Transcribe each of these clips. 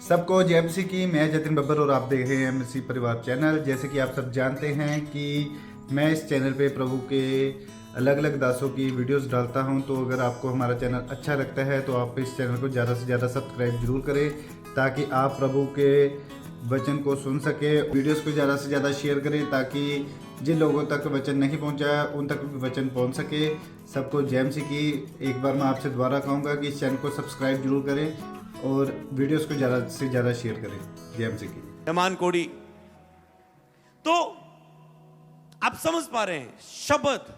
सबको जय मसीह की। मैं जतिन बब्बर और आप देख रहे हैं मसीह परिवार चैनल। जैसे कि आप सब जानते हैं कि मैं इस चैनल पे प्रभु के अलग अलग दासों की वीडियोस डालता हूं, तो अगर आपको हमारा चैनल अच्छा लगता है तो आप इस चैनल को ज़्यादा से ज़्यादा सब्सक्राइब जरूर करें, ताकि आप प्रभु के वचन को सुन सके। वीडियोस को ज़्यादा से ज़्यादा शेयर करें, ताकि जिन लोगों तक वचन नहीं पहुंचा उन तक भी वचन पहुंच सके। सबको जय मसीह की। एक बार मैं आपसे दोबारा कहूँगा कि इस चैनल को सब्सक्राइब जरूर करें और वीडियोस को ज़्यादा से ज़्यादा शेयर करें। जय मसीह की। मेहमान कोड़ी। तो आप समझ पा रहे हैं, शब्द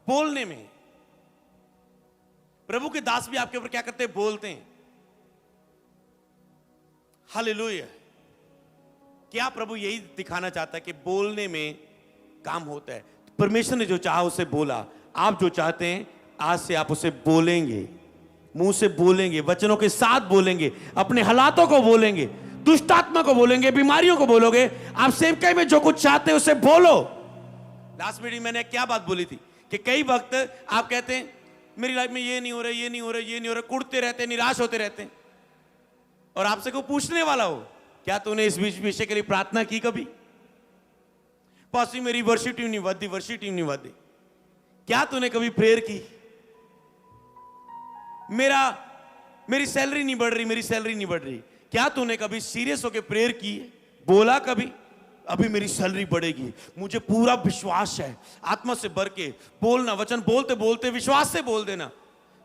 बोलने में प्रभु के दास भी आपके ऊपर क्या करते हैं? बोलते हैं। हालेलुया। क्या प्रभु यही दिखाना चाहता है कि बोलने में काम होता है? परमेश्वर ने जो चाहा उसे बोला। आप जो चाहते हैं आज से आप उसे बोलेंगे, मुंह से बोलेंगे, वचनों के साथ बोलेंगे, अपने हालातों को बोलेंगे, दुष्ट आत्मा को बोलेंगे, बीमारियों को बोलोगे। आप सेवकाई में जो कुछ चाहते हैं उसे बोलो। लास्ट मीटिंग मैंने क्या बात बोली थी कि कई वक्त आप कहते हैं मेरी लाइफ में ये नहीं हो रहा, ये नहीं हो रहा, ये नहीं हो रहा, कुड़ते रहते हैं, निराश होते रहते हैं, और आपसे कोई पूछने वाला हो क्या तूने इस विषय के लिए प्रार्थना की कभी? पासी मेरी वर्शिप टीम नहीं वादी, वर्शिप टीम नहीं वादी। क्या तूने कभी प्रेयर की? मेरी सैलरी नहीं बढ़ रही, मेरी सैलरी नहीं बढ़ रही। क्या तूने कभी सीरियस होकर प्रेयर की? बोला कभी अभी मेरी सैलरी बढ़ेगी, मुझे पूरा विश्वास है। आत्मा से भर के बोलना, वचन बोलते बोलते विश्वास से बोल देना,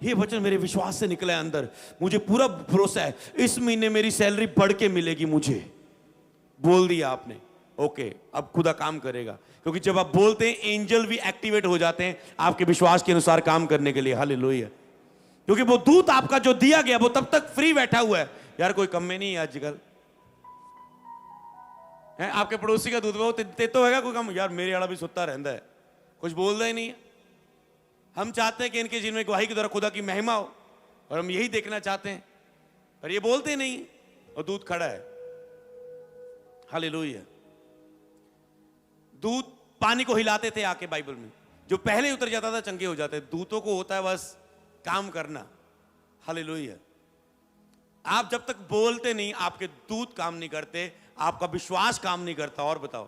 ये वचन मेरे विश्वास से निकला है अंदर, मुझे पूरा भरोसा है इस महीने मेरी सैलरी बढ़ के मिलेगी मुझे। बोल दिया आपने, ओके, अब खुदा काम करेगा। क्योंकि जब आप बोलते हैं एंजल भी एक्टिवेट हो जाते हैं आपके विश्वास के अनुसार काम करने के लिए। हालेलुया। क्योंकि वो दूत आपका जो दिया गया वो तब तक फ्री बैठा हुआ है। यार कोई कम में नहीं है आजकल, है आपके पड़ोसी का दूध वो ते तो हैगा कोई कम? यार मेरे आड़ा भी सुत्ता रहता है, कुछ बोलता ही नहीं है। हम चाहते हैं कि इनके जीवन में गवाही के द्वारा खुदा की महिमा हो, और हम यही देखना चाहते हैं, पर ये बोलते नहीं, और दूध खड़ा है। हालेलुया। दूध पानी को हिलाते थे आके, बाइबल में जो पहले उतर जाता था चंगे हो जाते। दूतों को होता है बस काम करना। हालेलुया। आप जब तक बोलते नहीं, आपके दूत काम नहीं करते, आपका विश्वास काम नहीं करता। और बताओ,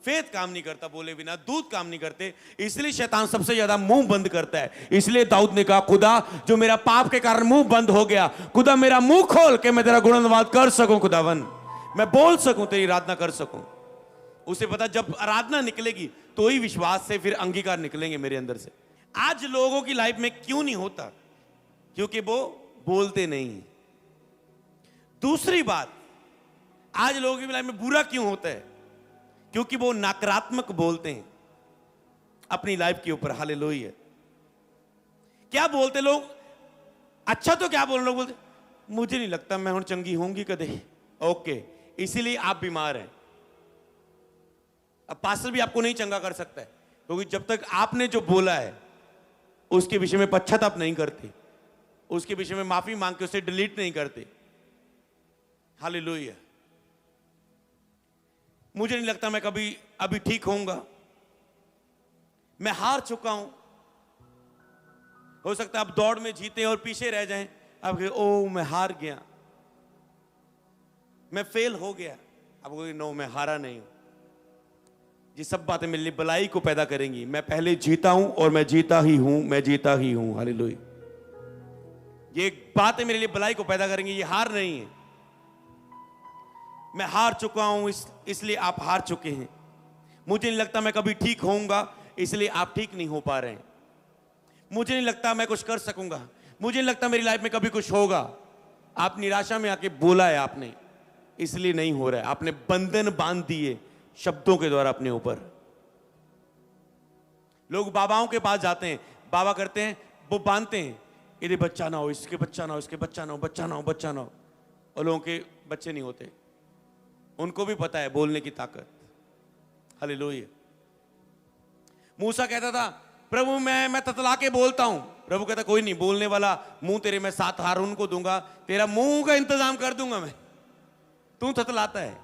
फेथ काम नहीं करता, बोले बिना दूत काम नहीं करते। इसलिए शैतान सबसे ज्यादा मुंह बंद करता है। इसलिए दाऊद ने कहा, खुदा जो मेरा पाप के कारण मुंह बंद हो गया, खुदा मेरा मुंह खोल के मैं तेरा गुणगान कर सकूं, खुदावन मैं बोल सकूं, तेरी आराधना कर सकूं। उसे पता जब आराधना निकलेगी तो ही विश्वास से फिर अंगीकार निकलेंगे मेरे अंदर से। आज लोगों की लाइफ में क्यों नहीं होता? क्योंकि वो बोलते नहीं। दूसरी बात, आज लोगों की लाइफ में बुरा क्यों होता है? क्योंकि वो नकारात्मक बोलते हैं अपनी लाइफ के ऊपर। हालेलुया। क्या बोलते लोग? अच्छा तो क्या बोल, लोग बोलते मुझे नहीं लगता मैं हुण चंगी होंगी कदे। ओके, इसीलिए आप बीमार हैं। अब पास्टर भी आपको नहीं चंगा कर सकता है, क्योंकि जब तक आपने जो बोला है उसके विषय में पश्चाताप नहीं करते, उसके विषय में माफी मांग के उसे डिलीट नहीं करते। हालेलुया। मुझे नहीं लगता मैं कभी अभी ठीक होऊंगा, मैं हार चुका हूं। हो सकता है आप दौड़ में जीते और पीछे रह जाएं, आप कहें ओ मैं हार गया, मैं फेल हो गया। आप कहोगे नो, मैं हारा नहीं हूं। ये सब बातें मेरे लिए भलाई को पैदा करेंगी। मैं पहले जीता हूं और मैं जीता ही हूं, मैं जीता ही हूं। हालेलुया। ये बातें मेरे लिए भलाई को पैदा करेंगी, ये हार नहीं है। मैं हार चुका हूं, इसलिए आप हार चुके हैं। मुझे नहीं लगता मैं कभी ठीक होऊंगा, इसलिए आप ठीक नहीं हो पा रहे हैं। मुझे नहीं लगता मैं कुछ कर सकूंगा, मुझे नहीं लगता मेरी लाइफ में कभी कुछ होगा। आप निराशा में आके बोला है आपने, इसलिए नहीं हो रहा है। आपने बंधन बांध दिए शब्दों के द्वारा अपने ऊपर। लोग बाबाओं के पास जाते हैं, बाबा करते हैं, वो बांधते हैं, यदि बच्चा ना हो, इसके बच्चा ना हो, इसके बच्चा ना हो, बच्चा ना हो, बच्चा ना हो, और लोगों के बच्चे नहीं होते। उनको भी पता है बोलने की ताकत। हालेलुया। मूसा कहता था, प्रभु मैं ततला के बोलता हूं। प्रभु कहता, कोई नहीं, बोलने वाला मुंह तेरे मैं 7 हारून को दूंगा, तेरा मुंह का इंतजाम कर दूंगा मैं। तू ततलाता है,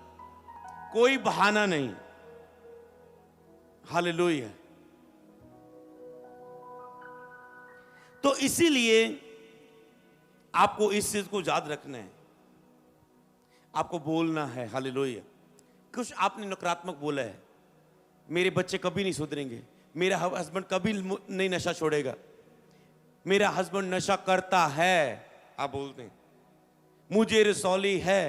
कोई बहाना नहीं। हालेलुया। तो इसीलिए आपको इस चीज को याद रखना है आपको बोलना है। हालेलुया। कुछ आपने नकारात्मक बोला है, मेरे बच्चे कभी नहीं सुधरेंगे, मेरा हस्बैंड कभी नहीं नशा छोड़ेगा, मेरा हस्बैंड नशा करता है, आप बोलते हैं, मुझे रसौली है,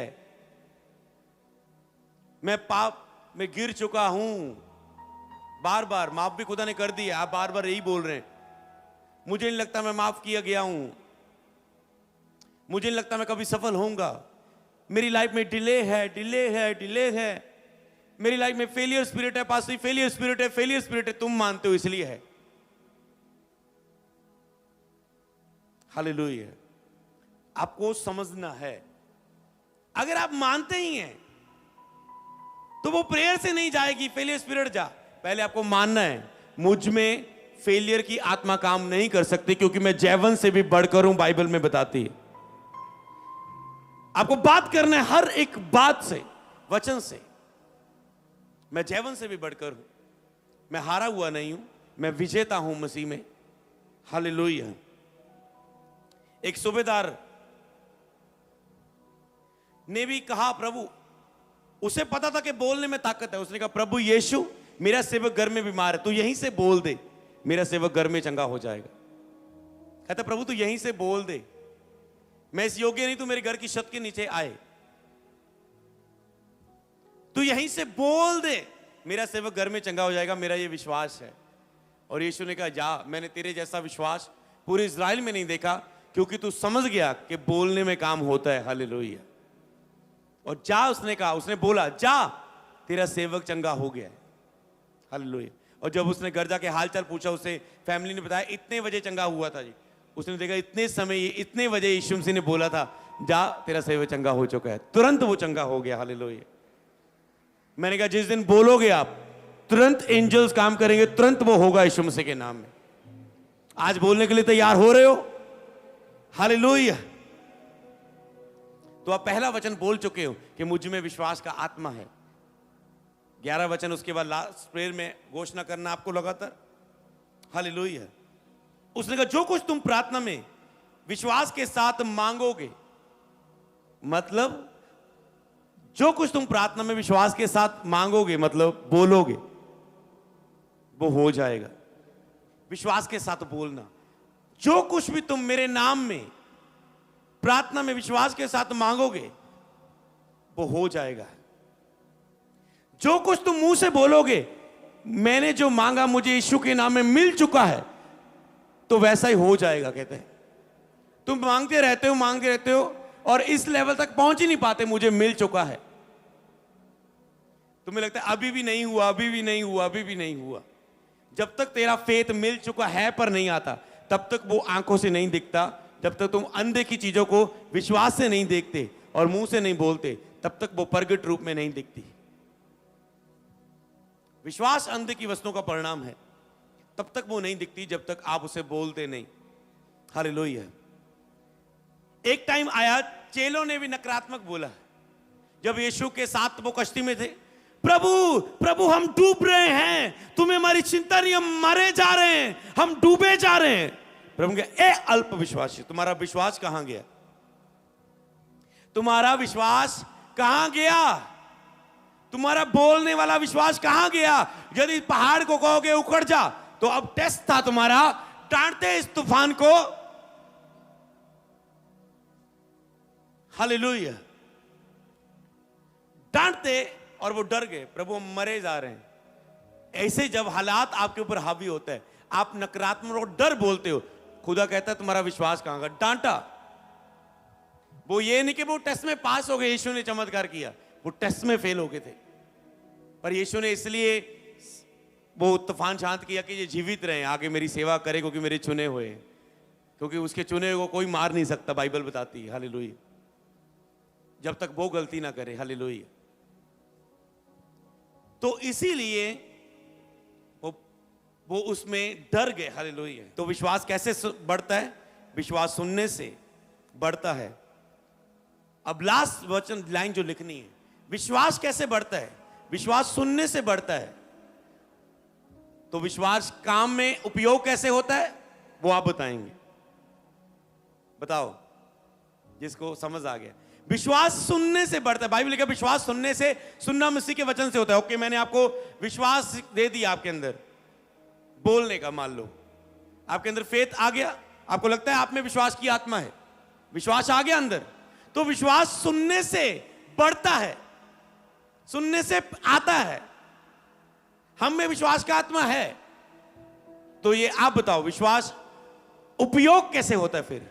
मैं पाप में गिर चुका हूं, बार बार माफ भी खुदा ने कर दिया, आप बार बार यही बोल रहे हैं, मुझे नहीं लगता मैं माफ किया गया हूं, मुझे नहीं लगता मैं कभी सफल होऊंगा, मेरी लाइफ में डिले है, डिले है, डिले है, मेरी लाइफ में फेलियर स्पिरिट है, पास फेलियर स्पिरिट है, फेलियर स्पिरिट है। तुम मानते हो इसलिए है। हालेलुया। आपको समझना है, अगर आप मानते ही हैं तो वो प्रेयर से नहीं जाएगी, फेलियर स्पिरिट जा। पहले आपको मानना है मुझ में फेलियर की आत्मा काम नहीं कर सकती, क्योंकि मैं जैवन से भी बढ़कर हूं, बाइबल में बताती है। आपको बात करना है हर एक बात से, वचन से, मैं जैवन से भी बढ़कर हूं, मैं हारा हुआ नहीं हूं, मैं विजेता हूं मसीह में। हालेलुया। एक सूबेदार ने भी कहा, प्रभु, उसे पता था कि बोलने में ताकत है, उसने कहा, प्रभु यीशु, मेरा सेवक घर में बीमार है, तू यहीं से बोल दे, मेरा सेवक घर में चंगा हो जाएगा। कहता, प्रभु तू यहीं से बोल दे, मैं इस योग्य नहीं, तू मेरे घर की छत के नीचे आए, तू यहीं से बोल दे, मेरा सेवक घर में चंगा हो जाएगा, मेरा ये विश्वास है। और यीशु ने कहा, जा, मैंने तेरे जैसा विश्वास पूरे इज़राइल में नहीं देखा, क्योंकि तू समझ गया कि बोलने में काम होता है। हालेलुया। और जा, उसने कहा, उसने बोला, जा, तेरा सेवक चंगा हो गया है। हालेलुया। और जब उसने घर जाके हालचाल पूछा, उसे फैमिली ने बताया इतने बजे चंगा हुआ था जी। उसने देखा इतने समय, इतने बजे यीशु मसीह ने बोला था, जा, तेरा सेवक चंगा हो चुका है। तुरंत वो चंगा हो गया। हालेलुया। मैंने कहा, जिस दिन बोलोगे आप, तुरंत एंजल्स काम करेंगे, तुरंत वो होगा यीशु मसीह के नाम में। आज बोलने के लिए तैयार हो रहे हो? हालेलुया। तो आप पहला वचन बोल चुके हो कि मुझ में विश्वास का आत्मा है। 11 वचन उसके बाद लास्ट प्रेयर में घोषणा करना आपको लगातार। हालेलुया। उसने कहा, जो कुछ तुम प्रार्थना में विश्वास के साथ मांगोगे, मतलब जो कुछ तुम प्रार्थना में विश्वास के साथ मांगोगे, मतलब बोलोगे, वो हो जाएगा। विश्वास के साथ बोलना, जो कुछ भी तुम मेरे नाम में प्रार्थना में विश्वास के साथ मांगोगे, वो हो जाएगा। जो कुछ तुम मुंह से बोलोगे, मैंने जो मांगा मुझे यीशु के नाम में मिल चुका है, तो वैसा ही हो जाएगा। कहते हैं तुम मांगते रहते हो, मांगते रहते हो, और इस लेवल तक पहुंच ही नहीं पाते, मुझे मिल चुका है। तुम्हें लगता है अभी भी नहीं हुआ, अभी भी नहीं हुआ, अभी भी नहीं हुआ। जब तक तेरा फेथ मिल चुका है पर नहीं आता, तब तक वो आंखों से नहीं दिखता। जब तक तुम अंधे की चीजों को विश्वास से नहीं देखते और मुंह से नहीं बोलते, तब तक वो प्रगट रूप में नहीं दिखती। विश्वास अंधे की वस्तुओं का परिणाम है, तब तक वो नहीं दिखती जब तक आप उसे बोलते नहीं। हालेलुया। एक टाइम आया, चेलों ने भी नकारात्मक बोला। जब यीशु के साथ वो कश्ती में थे, प्रभु प्रभु हम डूब रहे हैं, तुम्हें हमारी चिंता नहीं, हम मरे जा रहे हैं, हम डूबे जा रहे हैं। प्रभु कहे, ए अल्प विश्वासी, तुम्हारा विश्वास कहां गया? तुम्हारा विश्वास कहां गया? तुम्हारा बोलने वाला विश्वास कहां गया? यदि पहाड़ को कहोगे उखड़ जा, तो अब टेस्ट था तुम्हारा, डांटते इस तूफान को। हालेलुया। डांटते और वो डर गए, प्रभु हम मरे जा रहे हैं। ऐसे जब हालात आपके ऊपर हावी होता है, आप नकारात्मक और डर बोलते हो, खुदा कहता है तुम्हारा विश्वास कहां गया? डांटा। वो ये नहीं कि वो टेस्ट में पास हो गए, यीशु ने चमत्कार किया, वो टेस्ट में फेल हो गए थे, पर यीशु ने इसलिए वो तूफान शांत किया कि ये जीवित रहे, आगे मेरी सेवा करे, क्योंकि मेरे चुने हुए हैं। क्योंकि उसके चुने को कोई मार नहीं सकता, बाइबल बताती है। हालेलुया। जब तक वो गलती ना करे। हालेलुया। तो इसीलिए वो उसमें डर गए। हालेलुया। तो विश्वास कैसे बढ़ता है? विश्वास सुनने से बढ़ता है। अब लास्ट वचन लाइन जो लिखनी है, विश्वास कैसे बढ़ता है? विश्वास सुनने से बढ़ता है। तो विश्वास काम में उपयोग कैसे होता है, वो आप बताएंगे। बताओ, जिसको समझ आ गया। विश्वास सुनने से बढ़ता है। बाइबल लिखा है विश्वास सुनने से, सुनना मसीह के वचन से होता है। ओके, मैंने आपको विश्वास दे दिया आपके अंदर बोलने का, मान लो आपके अंदर फेथ आ गया, आपको लगता है आप में विश्वास की आत्मा है, विश्वास आ गया अंदर, तो विश्वास सुनने से बढ़ता है, सुनने से आता है। हम में विश्वास का आत्मा है। तो ये आप बताओ विश्वास उपयोग कैसे होता है फिर?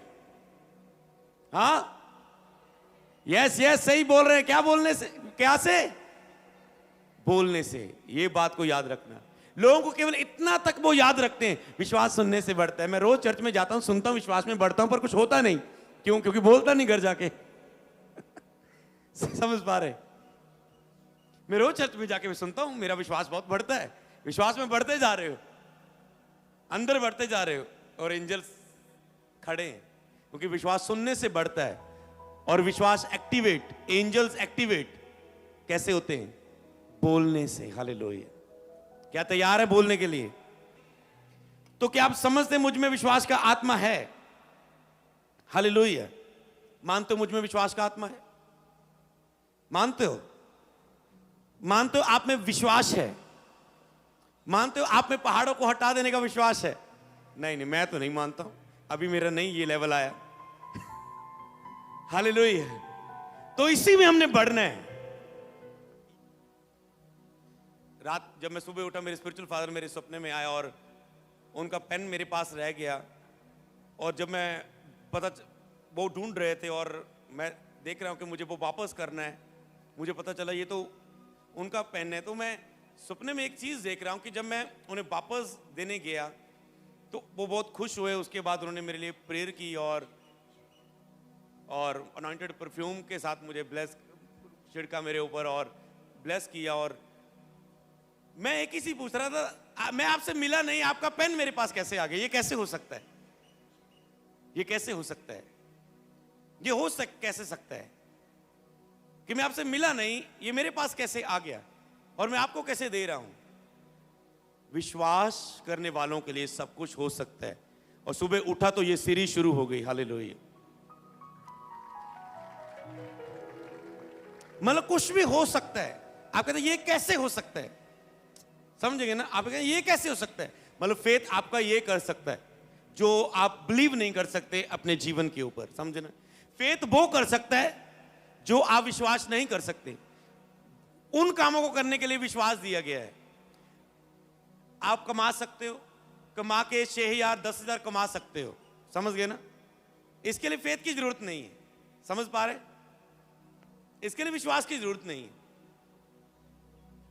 हाँ, यस यस, सही बोल रहे हैं। क्या बोलने से? क्या से? बोलने से। ये बात को याद रखना। लोगों को केवल इतना तक वो याद रखते हैं, विश्वास सुनने से बढ़ता है। मैं रोज चर्च में जाता हूं, सुनता हूं, विश्वास में बढ़ता हूं, पर कुछ होता नहीं। क्यों? क्योंकि बोलता नहीं घर जाके। समझ पा रहे? मैं रोज चर्च में जाके मैं सुनता हूं, मेरा विश्वास बहुत बढ़ता है। विश्वास में बढ़ते जा रहे हो, अंदर बढ़ते जा रहे हो, और एंजल्स खड़े हैं, क्योंकि विश्वास सुनने से बढ़ता है। और विश्वास एक्टिवेट, एंजल्स एक्टिवेट कैसे होते हैं? बोलने से। हालेलुया। क्या तैयार है बोलने के लिए? तो क्या आप समझते हैं मुझ में विश्वास का आत्मा है? हालेलुया। मानते हो मुझ में विश्वास का आत्मा है? मानते हो? मानते हो आप में विश्वास है? मानते हो आप में पहाड़ों को हटा देने का विश्वास है? नहीं नहीं, मैं तो नहीं मानता हूं, अभी मेरा नहीं ये लेवल आया। हालेलुया। तो इसी में हमने बढ़ना है। रात जब मैं सुबह उठा, मेरे स्पिरिचुअल फादर मेरे सपने में आया और उनका पेन मेरे पास रह गया। और जब मैं वो ढूंढ रहे थे और मैं देख रहा हूं कि मुझे वो वापस करना है, मुझे पता चला ये तो उनका पेन है। तो मैं सपने में एक चीज़ देख रहा हूं कि जब मैं उन्हें वापस देने गया तो वो बहुत खुश हुए। उसके बाद उन्होंने मेरे लिए प्रेयर की और अनॉइंटेड परफ्यूम के साथ मुझे ब्लेस छिड़का मेरे ऊपर और ब्लेस किया। और मैं एक ही चीज पूछ रहा था, मैं आपसे मिला नहीं, आपका पेन मेरे पास कैसे आ गया? ये कैसे हो सकता है? ये कैसे हो सकता है? ये कैसे सकता है कि मैं आपसे मिला नहीं, ये मेरे पास कैसे आ गया और मैं आपको कैसे दे रहा हूं? विश्वास करने वालों के लिए सब कुछ हो सकता है। और सुबह उठा तो ये सीरीज शुरू हो गई। हालेलुया। मतलब कुछ भी हो सकता है। आप कहते हैं ये कैसे हो सकता है? समझेंगे ना? आप कहते हैं ये कैसे हो सकता है? मतलब फेथ आपका ये कर सकता है जो आप बिलीव नहीं कर सकते अपने जीवन के ऊपर। समझे ना? फेथ वो कर सकता है जो आप विश्वास नहीं कर सकते। उन कामों को करने के लिए विश्वास दिया गया है। आप कमा सकते हो, कमा के 6,000 10,000 कमा सकते हो। समझ गए ना? इसके लिए फेथ की जरूरत नहीं है। समझ पा रहे? इसके लिए विश्वास की जरूरत नहीं है।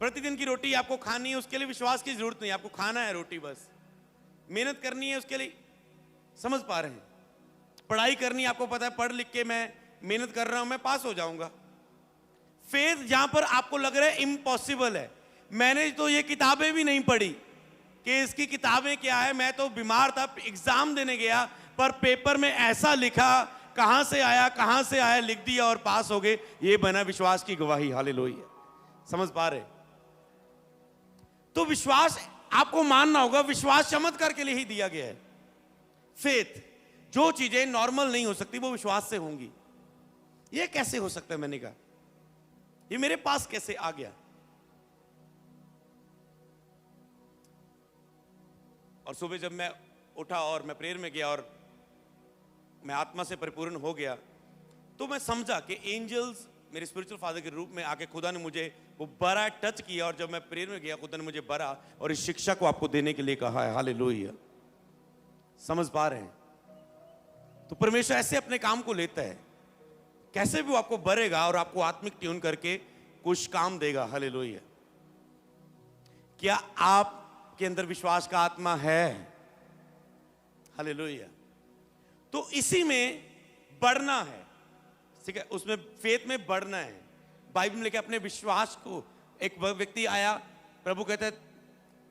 प्रतिदिन की रोटी आपको खानी है, उसके लिए विश्वास की जरूरत नहीं है। आपको खाना है रोटी, बस मेहनत करनी है उसके लिए। समझ पा रहे हैं? पढ़ाई करनी है, आपको पता है पढ़ लिख के मैं मेहनत कर रहा हूं, मैं पास हो जाऊंगा। फेथ जहां पर आपको लग रहा है इम्पॉसिबल है, मैंने तो ये किताबें भी नहीं पढ़ी कि इसकी किताबें क्या है, मैं तो बीमार था, एग्जाम देने गया पर पेपर में ऐसा लिखा, कहां से आया लिख दिया और पास हो गए। ये बना विश्वास की गवाही। हालेलुया। समझ पा रहे? तो विश्वास आपको मानना होगा, विश्वास चमत्कार के लिए ही दिया गया है। फेथ, जो चीजें नॉर्मल नहीं हो सकती वो विश्वास से होंगी। ये कैसे हो सकता है? मैंने कहा ये मेरे पास कैसे आ गया? और सुबह जब मैं उठा और मैं प्रेयर में गया और मैं आत्मा से परिपूर्ण हो गया, तो मैं समझा कि एंजल्स मेरे स्पिरिचुअल फादर के रूप में आके खुदा ने मुझे वो बड़ा टच किया। और जब मैं प्रेयर में गया, खुदा ने मुझे बड़ा और इस शिक्षा को आपको देने के लिए कहा है। हालेलुया। समझ पा रहे हैं? तो परमेश्वर ऐसे अपने काम को लेता है, कैसे भी वो आपको भरेगा और आपको आत्मिक ट्यून करके कुछ काम देगा। हालेलुया। क्या आपके अंदर विश्वास का आत्मा है? हालेलुया। तो इसी में बढ़ना है, ठीक है? उसमें फेथ में बढ़ना है। बाइबल में लिखा अपने विश्वास को, एक व्यक्ति आया, प्रभु कहते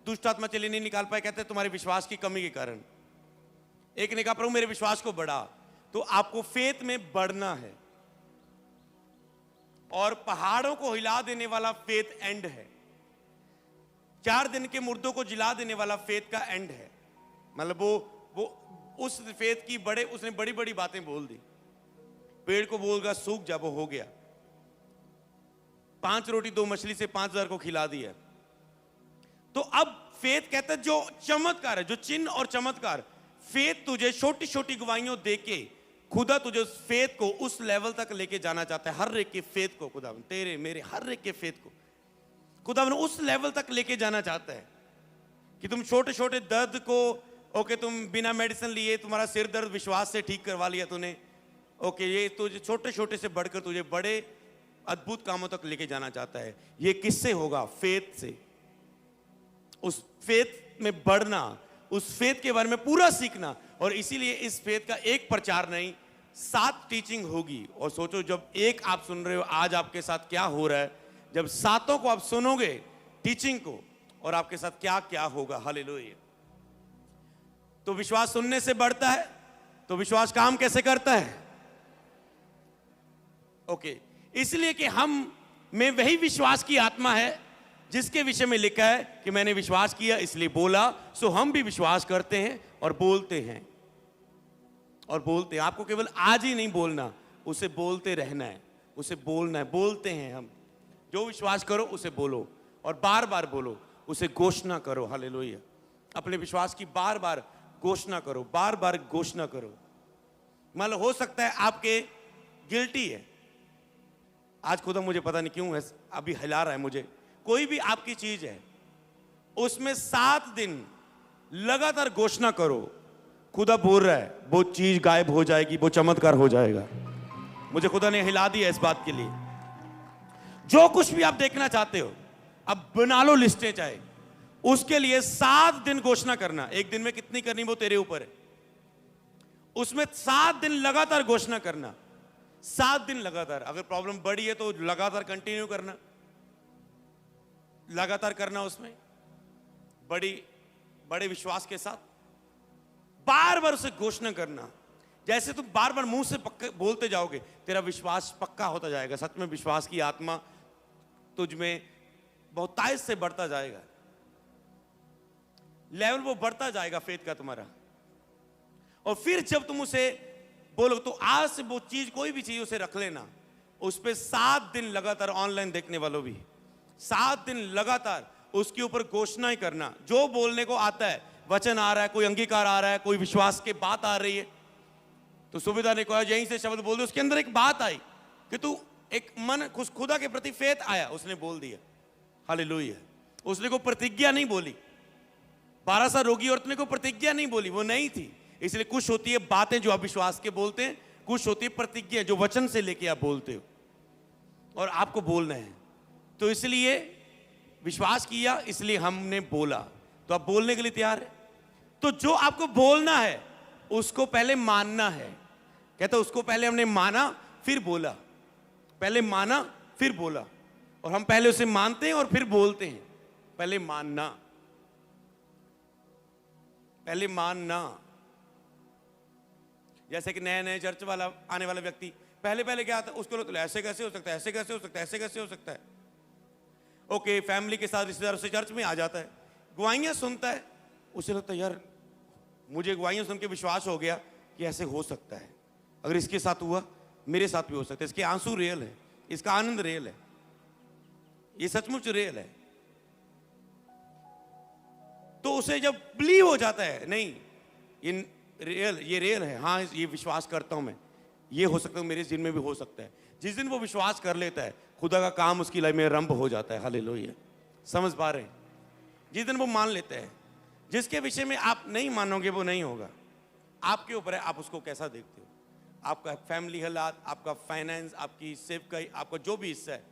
दुष्ट आत्मा चली नहीं निकाल पाए, कहते तुम्हारे विश्वास की कमी के कारण। एक ने कहा प्रभु मेरे विश्वास को बढ़ा। तो आपको फेथ में बढ़ना है। और पहाड़ों को हिला देने वाला फेथ एंड है। 4 दिन के मुर्दों को जिला देने वाला फेथ का एंड है। मतलब वो उस फेथ की उसने बड़ी बड़ी बातें बोल दी। पेड़ को बोलगा सूख जा, वो हो गया। 5 रोटी 2 मछली से 5000 को खिला दिया। तो अब फेथ कहता है जो चमत्कार है, जो चिन्ह और चमत्कार, फेथ तुझे छोटी छोटी गवाहियों देके खुदा तुझे उस फेथ को उस लेवल तक लेके जाना चाहता है। हर एक के फेथ को खुदा, तेरे मेरे हर एक के फेथ को खुदा उस लेवल तक लेके जाना चाहता है कि तुम छोटे छोटे दर्द को, ओके, तुम बिना मेडिसिन लिए तुम्हारा सिर दर्द विश्वास से ठीक करवा लिया तूने, ओके, ये तुझे छोटे छोटे से बढ़कर तुझे बड़े अद्भुत कामों तक लेके जाना चाहता है। ये किससे होगा? फेथ से। उस फेथ में बढ़ना, उस फेथ के बारे में पूरा सीखना। और इसीलिए इस फेथ का एक प्रचार नहीं, 7 टीचिंग होगी। और सोचो जब एक आप सुन रहे हो, आज आपके साथ क्या हो रहा है, जब 7 को आप सुनोगे टीचिंग को, और आपके साथ क्या क्या होगा। हालेलुया। तो विश्वास सुनने से बढ़ता है, तो विश्वास काम कैसे करता है? ओके, इसलिए कि हम में वही विश्वास की आत्मा है जिसके विषय में लिखा है कि मैंने विश्वास किया इसलिए बोला। सो हम भी विश्वास करते हैं और बोलते हैं और बोलते हैं। आपको केवल आज ही नहीं बोलना, उसे बोलते रहना है, उसे बोलना है। बोलते हैं हम, जो विश्वास करो उसे बोलो और बार बार बोलो, उसे घोषणा करो। हालेलुया। अपने विश्वास की बार बार घोषणा करो, बार बार घोषणा करो। मान लो हो सकता है आपके गिल्टी है, आज खुदा मुझे पता नहीं क्यों है अभी हिला रहा है मुझे, कोई भी आपकी चीज है उसमें 7 दिन लगातार घोषणा करो, खुदा बोल रहा है वो चीज गायब हो जाएगी, वो चमत्कार हो जाएगा। मुझे खुदा ने हिला दिया इस बात के लिए। जो कुछ भी आप देखना चाहते हो अब बना लो लिस्टें, चाहे उसके लिए 7 दिन घोषणा करना। एक दिन में कितनी करनी वो तेरे ऊपर है। उसमें 7 दिन लगातार घोषणा करना, 7 दिन लगातार। अगर प्रॉब्लम बड़ी है तो लगातार कंटिन्यू करना, लगातार करना, उसमें बड़े विश्वास के साथ बार बार उसे घोषणा करना। जैसे तुम बार बार मुंह से पक्का बोलते जाओगे, तेरा विश्वास पक्का होता जाएगा। सच में विश्वास की आत्मा तुझ में बहुतायत से बढ़ता जाएगा, लेवल वो बढ़ता जाएगा फेथ का तुम्हारा। और फिर जब तुम उसे बोलो तो आज से वो चीज, कोई भी चीज उसे रख लेना, उस पे 7 दिन लगातार, ऑनलाइन देखने वालों भी 7 दिन लगातार उसके ऊपर घोषणा ही करना। जो बोलने को आता है, वचन आ रहा है, कोई अंगीकार आ रहा है, कोई विश्वास की बात आ रही है, तो सुविधा ने कहा यहीं से शब्द बोल दो। उसके अंदर एक बात आई कि तू एक मन खुदा के प्रति फेथ आया, उसने बोल दिया। हालेलुया। उसने को प्रतिज्ञा नहीं बोली। 12 साल रोगी औरत ने को प्रतिज्ञा नहीं बोली, वो नहीं थी। इसलिए कुछ होती है बातें जो आप विश्वास के बोलते हैं, कुछ होती है प्रतिज्ञा जो वचन से लेके आप बोलते हो और आपको बोलना है। तो इसलिए विश्वास किया, इसलिए हमने बोला। तो आप बोलने के लिए तैयार है। तो जो आपको बोलना है उसको पहले मानना है। कहता उसको पहले हमने माना फिर बोला, पहले माना फिर बोला। और हम पहले उसे मानते हैं और फिर बोलते हैं। पहले मानना, पहले मानना। जैसे कि नए नए चर्च वाला आने वाला व्यक्ति पहले क्या आता है, उसको तो ऐसे कैसे हो सकता है, ऐसे कैसे हो सकता है, ऐसे कैसे हो सकता है। ओके, फैमिली के साथ रिश्तेदारों से चर्च में आ जाता है, गवाहियां सुनता है, उसे लगता है यार मुझे गवाहियां सुन के विश्वास हो गया कि ऐसे हो सकता है। अगर इसके साथ हुआ मेरे साथ भी हो सकता है। इसके आंसू रियल है, इसका आनंद रियल है, ये सचमुच रियल है। तो उसे जब बिलीव हो जाता है, नहीं ये रियल है, हाँ ये विश्वास करता हूं मैं, ये हो सकता है मेरे जिन में भी हो सकता है। जिस दिन वो विश्वास कर लेता है, खुदा का काम उसकी लाइफ में आरंभ हो जाता है। हालेलुया। समझ पा रहे हैं? जिस दिन वो मान लेता है, जिसके विषय में आप नहीं मानोगे वो नहीं होगा। आपके ऊपर है, आप उसको कैसा देखते हो। आपका फैमिली हालात, आपका फाइनेंस, आपकी सेवकाई, आपका जो भी हिस्सा है,